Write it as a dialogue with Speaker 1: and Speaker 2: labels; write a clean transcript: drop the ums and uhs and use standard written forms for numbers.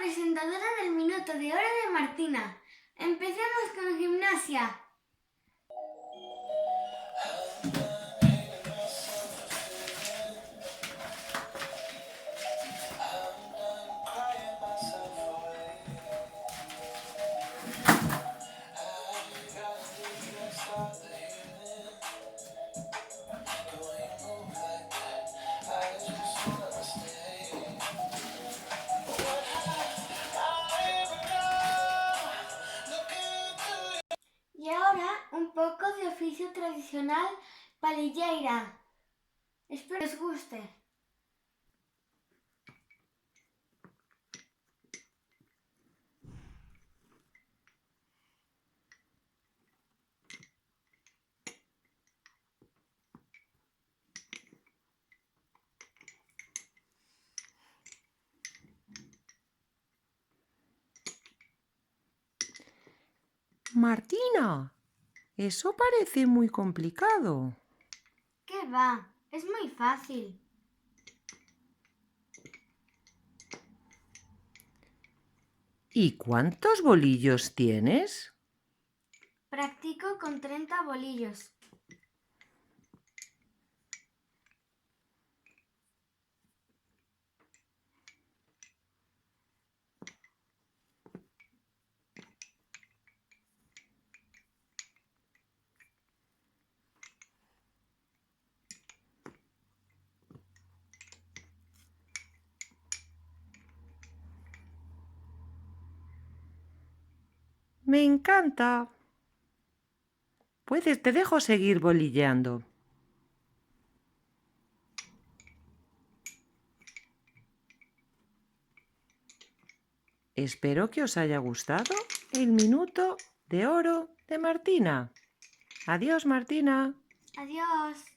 Speaker 1: presentadora del Minuto de Oro de Martina. Empecemos con gimnasia. Y ahora un poco de oficio tradicional palilleira. Espero que os guste.
Speaker 2: Martina, eso parece muy complicado.
Speaker 1: ¿Qué va? Es muy fácil.
Speaker 2: ¿Y cuántos bolillos tienes?
Speaker 1: Practico con 30 bolillos.
Speaker 2: Me encanta. Te dejo seguir bolilleando. Espero que os haya gustado el Minuto de Oro de Martina. Adiós, Martina.
Speaker 1: Adiós.